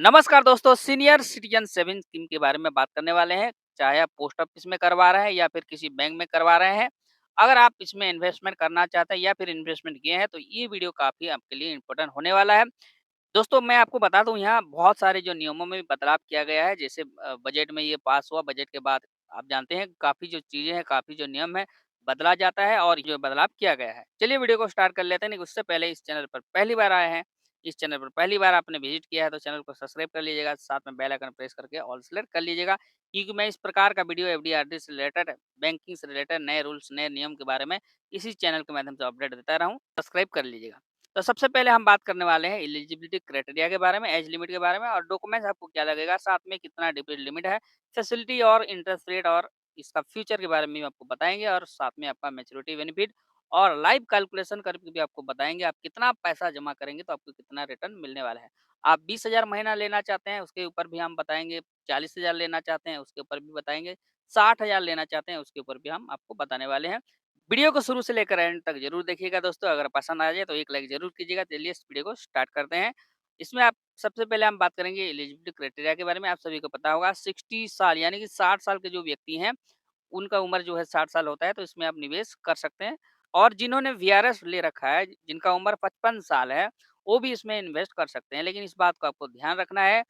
नमस्कार दोस्तों, senior citizen saving scheme के बारे में बात करने वाले हैं। चाहे आप पोस्ट ऑफिस में करवा रहे हैं या फिर किसी बैंक में करवा रहे हैं। अगर आप इसमें इन्वेस्टमेंट करना चाहते हैं या फिर इन्वेस्टमेंट किए हैं, तो ये वीडियो काफ़ी आपके लिए इम्पोर्टेंट होने वाला है। दोस्तों, मैं आपको बता दूँ यहाँ बहुत सारे जो नियमों में बदलाव किया गया है, जैसे बजट में ये पास हुआ, बजट के बाद आप जानते हैं काफ़ी जो चीज़ें हैं, काफ़ी जो नियम है, बदला जाता है और जो बदलाव किया गया है। चलिए वीडियो को स्टार्ट कर लेते हैं, लेकिन उससे पहले इस चैनल पर पहली बार आए हैं, इस चैनल पर पहली बार आपने विज़िट किया है, तो चैनल को सब्सक्राइब कर लीजिएगा, साथ में बेल आइकन प्रेस करके ऑल सेलेक्ट कर लीजिएगा, क्योंकि मैं इस प्रकार का वीडियो एफडीआरडी से रिलेटेड, बैंकिंग से रिलेटेड नए रूल्स, नए नियम के बारे में इसी चैनल के माध्यम से अपडेट देता रहा हूँ, सब्सक्राइब कर लीजिएगा। तो सबसे पहले हम बात करने वाले हैं एलिजिबिलिटी क्राइटेरिया के बारे में, एज लिमिट के बारे में और डॉक्यूमेंट्स आपको क्या लगेगा, साथ में कितना डिपॉजिट लिमिट है, फैसिलिटी और इंटरेस्ट रेट और इसका फ्यूचर के बारे में भी आपको बताएंगे और साथ में आपका मैच्योरिटी बेनिफिट और लाइव कैलकुलेशन करके भी आपको बताएंगे आप कितना पैसा जमा करेंगे तो आपको कितना रिटर्न मिलने वाला है। आप 20,000 महीना लेना चाहते हैं उसके ऊपर भी हम बताएंगे, 40,000 लेना चाहते हैं उसके ऊपर भी बताएंगे, 60,000 लेना चाहते हैं उसके ऊपर भी हम आपको बताने वाले हैं। वीडियो को शुरू से लेकर एंड तक जरूर देखिएगा दोस्तों, अगर पसंद आ जाए तो एक लाइक जरूर कीजिएगा। चलिए इस वीडियो को स्टार्ट करते हैं। इसमें आप सबसे पहले हम बात करेंगे एलिजिबिलिटी क्राइटेरिया के बारे में। आप सभी को पता होगा 60 साल यानी कि 60 साल के जो व्यक्ति हैं उनका उम्र जो है 60 साल होता है, तो इसमें आप निवेश कर सकते हैं। और जिन्होंने वीआरएस ले रखा है, जिनका उम्र 55 साल है, वो भी इसमें इन्वेस्ट कर सकते हैं। लेकिन इस बात को आपको ध्यान रखना है,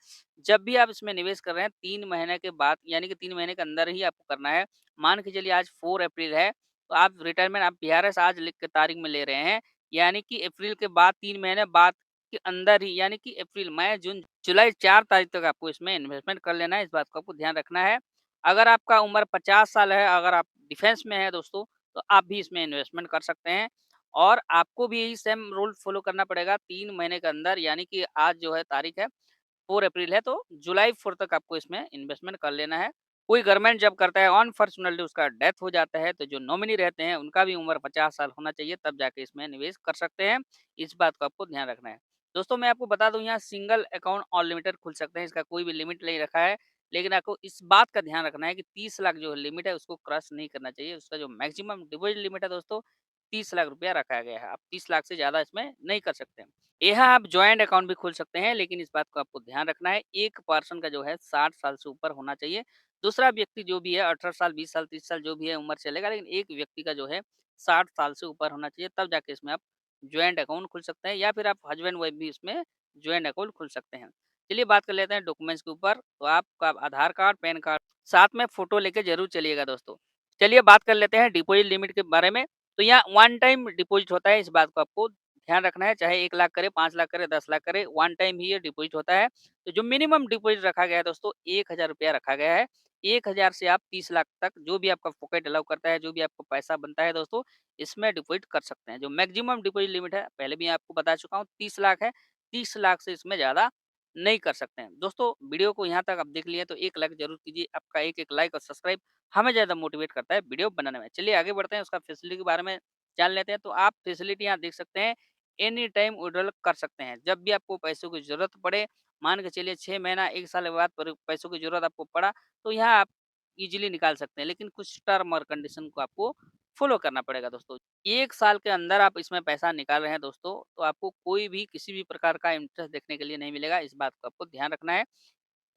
जब भी आप इसमें निवेश कर रहे हैं 3 महीने के बाद यानी कि 3 महीने के अंदर ही आपको करना है। मान के चलिए आज 4 अप्रैल है, तो आप रिटायरमेंट आप वीआरएस आज लिख के तारीख में ले रहे हैं, यानी कि अप्रैल के बाद 3 महीने बाद के अंदर ही यानी कि अप्रैल, मई, जून, जुलाई 4 तारीख तक आपको इसमें इन्वेस्टमेंट कर लेना है। इस बात को आपको ध्यान रखना है। अगर आपका उम्र 50 साल है, अगर आप डिफेंस में हैं दोस्तों, तो आप भी इसमें इन्वेस्टमेंट कर सकते हैं और आपको भी यही सेम रूल फॉलो करना पड़ेगा 3 महीने के अंदर, यानी कि आज जो है तारीख है 4 अप्रैल है, तो जुलाई 4 तक आपको इसमें इन्वेस्टमेंट कर लेना है। कोई गवर्नमेंट जॉब करता है, अनफॉर्चुनेटली उसका डेथ हो जाता है, तो जो नॉमिनी रहते हैं उनका भी उम्र 50 साल होना चाहिए, तब जाके इसमें निवेश कर सकते हैं। इस बात को आपको ध्यान रखना है। दोस्तों, मैं आपको बता दूँ यहाँ सिंगल अकाउंट अनलिमिटेड खुल सकते हैं, इसका कोई भी लिमिट नहीं रखा है। लेकिन आपको इस बात का ध्यान रखना है कि 30 लाख जो लिमिट है उसको क्रॉस नहीं करना चाहिए। उसका जो मैक्सिमम डिपॉजिट लिमिट है दोस्तों 30 लाख रुपया रखा गया है। आप 30 लाख से ज़्यादा इसमें नहीं कर सकते। यहाँ आप जॉइंट अकाउंट भी खोल सकते हैं, लेकिन इस बात को आपको ध्यान रखना है, एक पर्सन का जो है 60 साल से ऊपर होना चाहिए। दूसरा व्यक्ति जो भी है 18 साल, 20 साल, 30 साल जो भी है उम्र चलेगा, लेकिन एक व्यक्ति का जो है 60 साल से ऊपर होना चाहिए, तब जाके इसमें आप जॉइंट अकाउंट खोल सकते हैं या फिर आप हस्बैंड वाइफ भी इसमें जॉइंट अकाउंट खोल सकते हैं। चलिए बात कर लेते हैं डॉक्यूमेंट्स के ऊपर। तो आपका आधार कार्ड, पैन कार्ड, साथ में फ़ोटो लेके ज़रूर चलिएगा दोस्तों। चलिए बात कर लेते हैं डिपॉज़िट लिमिट के बारे में। तो यहाँ वन टाइम डिपॉज़िट होता है, इस बात को आपको ध्यान रखना है। चाहे 1 लाख करे, 5 लाख करे, 10 लाख करे, वन टाइम ही ये डिपॉज़िट होता है। तो जो मिनिमम डिपॉज़िट रखा गया है दोस्तों 1000 रुपया रखा गया है। 1000 से आप 30 लाख तक जो भी आपका पॉकेट अलाउ करता है, जो भी आपको पैसा बनता है दोस्तों, इसमें डिपॉज़िट कर सकते हैं। जो मैक्सिमम डिपॉज़िट लिमिट है, पहले भी आपको बता चुका हूँ 30 लाख है। 30 लाख से इसमें ज़्यादा नहीं कर सकते हैं। दोस्तों, वीडियो को यहाँ तक आप देख लिए तो एक लाइक ज़रूर कीजिए। आपका एक-एक लाइक और सब्सक्राइब हमें ज़्यादा मोटिवेट करता है वीडियो बनाने में। चलिए आगे बढ़ते हैं, उसका फैसिलिटी के बारे में जान लेते हैं। तो आप फैसिलिटी यहाँ देख सकते हैं, एनी टाइम विथड्रॉल कर सकते हैं। जब भी आपको पैसों की ज़रूरत पड़े, मान के चलिए 6 महीना, 1 साल के बाद पैसों की ज़रूरत आपको पड़ा, तो यहाँ आप ईज़िली निकाल सकते हैं। लेकिन कुछ टर्म और कंडीशन को आपको फ़ॉलो करना पड़ेगा दोस्तों। 1 साल के अंदर आप इसमें पैसा निकाल रहे हैं दोस्तों, तो आपको कोई भी किसी भी प्रकार का इंटरेस्ट देखने के लिए नहीं मिलेगा। इस बात को आपको ध्यान रखना है।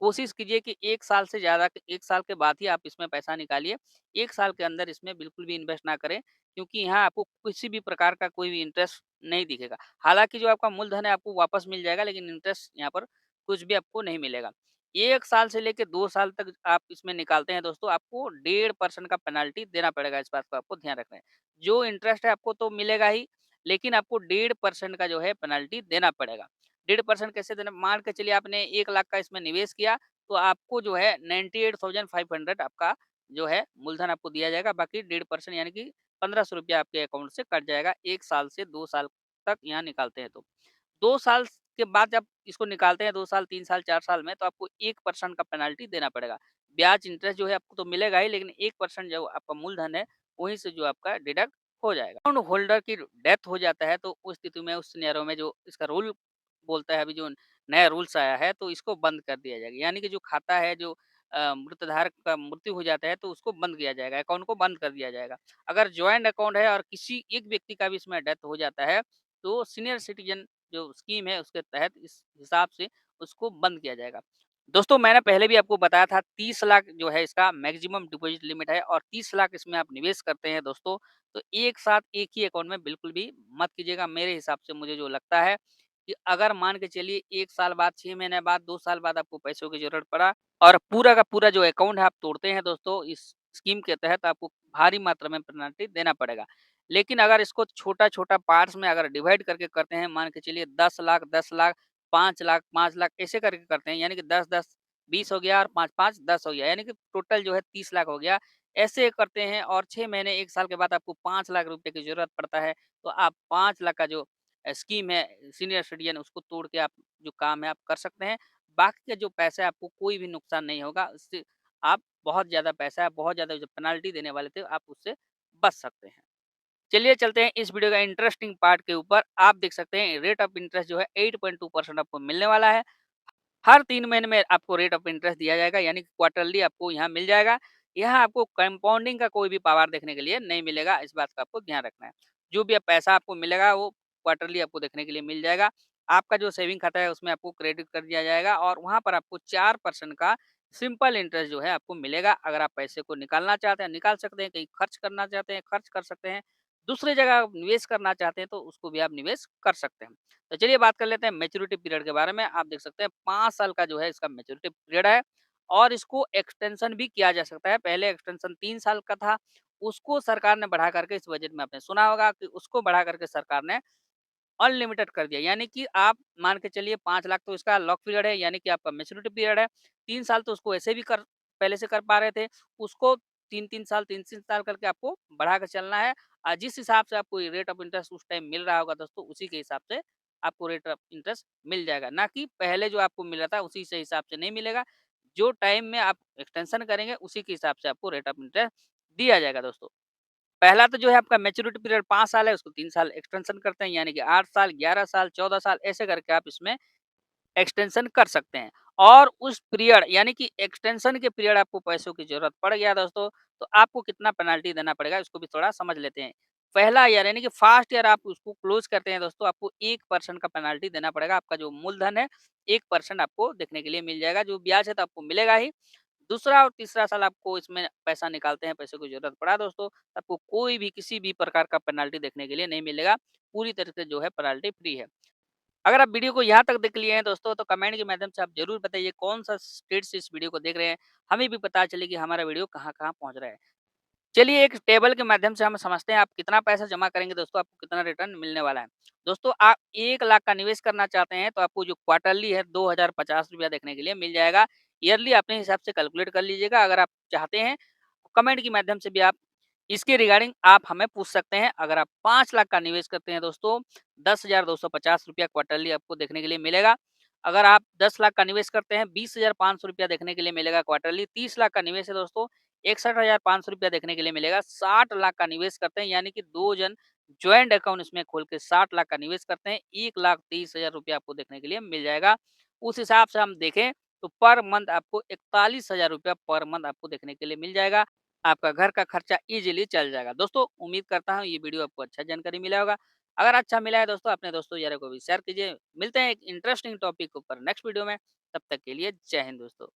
कोशिश कीजिए कि 1 साल से ज़्यादा 1 साल के बाद ही आप इसमें पैसा निकालिए। 1 साल के अंदर इसमें बिल्कुल भी इन्वेस्ट ना करें, क्योंकि यहाँ आपको किसी भी प्रकार का कोई भी इंटरेस्ट नहीं दिखेगा। हालाँकि जो आपका मूलधन है आपको वापस मिल जाएगा, लेकिन इंटरेस्ट यहाँ पर कुछ भी आपको नहीं मिलेगा। 1 साल से लेके 2 साल तक आप इसमें निकालते हैं दोस्तों, आपको 1.5% का पेनल्टी देना पड़ेगा, इस बात को आपको ध्यान रखना है। जो इंटरेस्ट है आपको तो मिलेगा ही, लेकिन आपको 1.5% का जो है पेनल्टी देना पड़ेगा। 1.5% कैसे देना, मान के चलिए आपने 1 लाख का इसमें निवेश किया, तो आपको जो है 98,500 आपका जो है मूलधन आपको दिया जाएगा। बाकी 1.5% यानी कि 1500 रुपया आपके अकाउंट से कट जाएगा 1 साल से 2 साल तक यहाँ निकालते हैं तो। 2 साल के बाद जब इसको निकालते हैं 2 साल, 3 साल, 4 साल में, तो आपको 1% का पेनल्टी देना पड़ेगा। ब्याज इंटरेस्ट जो है आपको तो मिलेगा ही, लेकिन 1% जो आपका मूलधन है वहीं से जो आपका डिडक्ट हो जाएगा। अकाउंट होल्डर की डेथ हो जाता है, तो उस स्थिति में, उस सिनेरियो में जो इसका रूल बोलता है, अभी जो नया रूल्स आया है, तो इसको बंद कर दिया जाएगा। यानी कि जो खाता है, जो मृतधारक का मृत्यु हो जाता है, तो उसको बंद किया जाएगा, अकाउंट को बंद कर दिया जाएगा। अगर जॉइंट अकाउंट है और किसी एक व्यक्ति का भी इसमें डेथ हो जाता है, तो सीनियर सिटीजन जो स्कीम है उसके तहत इस हिसाब से उसको बंद किया जाएगा। दोस्तों मैंने पहले भी आपको बताया था 30 लाख जो है इसका मैक्सिमम डिपॉज़िट लिमिट है और 30 लाख इसमें आप निवेश करते हैं दोस्तों, तो एक साथ एक ही अकाउंट में बिल्कुल भी मत कीजिएगा। मेरे हिसाब से मुझे जो लगता है कि अगर मान के चलिए 1 साल बाद, 6 महीने बाद, 2 साल बाद आपको पैसों की ज़रूरत पड़ा और पूरा का पूरा जो अकाउंट है आप तोड़ते हैं दोस्तों, इस स्कीम के तहत आपको भारी मात्रा में पेनल्टी देना पड़ेगा। लेकिन अगर इसको छोटा-छोटा पार्ट्स में अगर डिवाइड करके करते हैं, मान के चलिए 10 लाख, 5 लाख ऐसे करके करते हैं, यानी कि 10-10, 20 हो गया और 5-5, 10 हो गया, यानी कि टोटल जो है 30 लाख हो गया। ऐसे करते हैं और 6 महीने, 1 साल के बाद आपको 5 लाख रुपए की ज़रूरत पड़ता है, तो आप 5 लाख का जो स्कीम है सीनियर सिटीज़न उसको तोड़ के आप जो काम है आप कर सकते हैं। बाकी का जो पैसा है आपको कोई भी नुकसान नहीं होगा, उससे आप बहुत ज़्यादा पैसा है, बहुत ज़्यादा जो पेनल्टी देने वाले थे, आप उससे बच सकते हैं। चलिए चलते हैं इस वीडियो का इंटरेस्टिंग पार्ट के ऊपर। आप देख सकते हैं रेट ऑफ इंटरेस्ट जो है 8.2% आपको मिलने वाला है। हर 3 महीने में आपको रेट ऑफ इंटरेस्ट दिया जाएगा, यानी कि क्वार्टरली आपको यहाँ मिल जाएगा। यहाँ आपको कंपाउंडिंग का कोई भी पावर देखने के लिए नहीं मिलेगा, इस बात का आपको ध्यान रखना है। जो भी पैसा आपको मिलेगा वो क्वार्टरली आपको देखने के लिए मिल जाएगा। आपका जो सेविंग खाता है उसमें आपको क्रेडिट कर दिया जाएगा और वहाँ पर आपको 4% का सिंपल इंटरेस्ट जो है आपको मिलेगा। अगर आप पैसे को निकालना चाहते हैं, निकाल सकते हैं, कहीं खर्च करना चाहते हैं, खर्च कर सकते हैं। दूसरी जगह आप निवेश करना चाहते हैं तो उसको भी आप निवेश कर सकते हैं। तो चलिए बात कर लेते हैं मैच्योरिटी पीरियड के बारे में। आप देख सकते हैं 5 साल का जो है इसका मैच्योरिटी पीरियड है और इसको एक्सटेंशन भी किया जा सकता है। पहले एक्सटेंशन 3 साल का था, उसको सरकार ने बढ़ा करके, इस बजट में आपने सुना होगा कि उसको बढ़ा करके सरकार ने अनलिमिटेड कर दिया। यानी कि आप मान के चलिए 5 लाख तो इसका लॉक पीरियड है, यानी कि आपका मैच्योरिटी पीरियड है। 3 साल तो उसको ऐसे भी कर पहले से कर पा रहे थे, उसको 3-3 साल 3-3 साल करके आपको बढ़ा के चलना है। जिस हिसाब से आपको रेट ऑफ इंटरेस्ट उस टाइम मिल रहा होगा दोस्तों, उसी के हिसाब से आपको रेट ऑफ इंटरेस्ट मिल जाएगा। ना कि पहले जो आपको मिल रहा था उसी से हिसाब से नहीं मिलेगा। जो टाइम में आप एक्सटेंशन करेंगे उसी के हिसाब से आपको रेट ऑफ इंटरेस्ट दिया जाएगा दोस्तों। पहला तो जो है आपका मैच्योरिटी पीरियड 5 साल है, उसको 3 साल एक्सटेंशन करते हैं, यानी कि 8 साल, 11 साल, 14 साल ऐसे करके आप इसमें एक्सटेंशन कर सकते हैं। और उस पीरियड, यानी कि एक्सटेंशन के पीरियड आपको पैसों की ज़रूरत पड़ गया दोस्तों, तो आपको कितना पेनल्टी देना पड़ेगा इसको भी थोड़ा समझ लेते हैं। पहला ईयर यानी कि फर्स्ट ईयर आप उसको क्लोज़ करते हैं दोस्तों, आपको 1% का पेनल्टी देना पड़ेगा। आपका जो मूलधन है 1% आपको देखने के लिए मिल जाएगा, जो ब्याज है तो आपको मिलेगा ही। दूसरा और तीसरा साल आपको इसमें पैसा निकालते हैं, पैसे की ज़रूरत पड़ा दोस्तों, आपको कोई भी किसी भी प्रकार का पेनल्टी देखने के लिए नहीं मिलेगा। पूरी तरह से जो है पेनल्टी फ्री है। अगर आप वीडियो को यहाँ तक देख लिए हैं दोस्तों, तो कमेंट के माध्यम से आप ज़रूर बताइए कौन-सा स्टेट से इस वीडियो को देख रहे हैं। हमें भी पता चले कि हमारा वीडियो कहाँ-कहाँ पहुँच रहा है। चलिए एक टेबल के माध्यम से हम समझते हैं आप कितना पैसा जमा करेंगे दोस्तों, आपको कितना रिटर्न मिलने वाला है। दोस्तों आप 1 लाख का निवेश करना चाहते हैं तो आपको जो क्वार्टरली है ₹2050 देखने के लिए मिल जाएगा। ईयरली अपने हिसाब से कैलकुलेट कर लीजिएगा। अगर आप चाहते हैं कमेंट के माध्यम से भी आप इसके रिगार्डिंग आप हमें पूछ सकते हैं। अगर आप 5 लाख का निवेश करते हैं दोस्तों, ₹10,250 क्वार्टरली आपको देखने के लिए मिलेगा। अगर आप 10 लाख का निवेश करते हैं, ₹20,500 देखने के लिए मिलेगा क्वार्टरली। 30 लाख का निवेश है दोस्तों, ₹61,500 देखने के लिए मिलेगा। 60 लाख का निवेश करते हैं, यानी कि 2 जन जॉइंट अकाउंट इसमें खोल के 60 लाख का निवेश करते हैं, ₹1,30,000 आपको देखने के लिए मिल जाएगा। उस हिसाब से हम देखें तो पर मंथ आपको ₹41,000 पर मंथ आपको देखने के लिए मिल जाएगा। आपका घर का खर्चा ईज़िली चल जाएगा। दोस्तों उम्मीद करता हूँ ये वीडियो आपको अच्छा जानकारी मिला होगा। अगर अच्छा मिला है दोस्तों अपने दोस्तों यारों को भी शेयर कीजिए। मिलते हैं एक इंटरेस्टिंग टॉपिक के ऊपर नेक्स्ट वीडियो में। तब तक के लिए जय हिंद दोस्तों।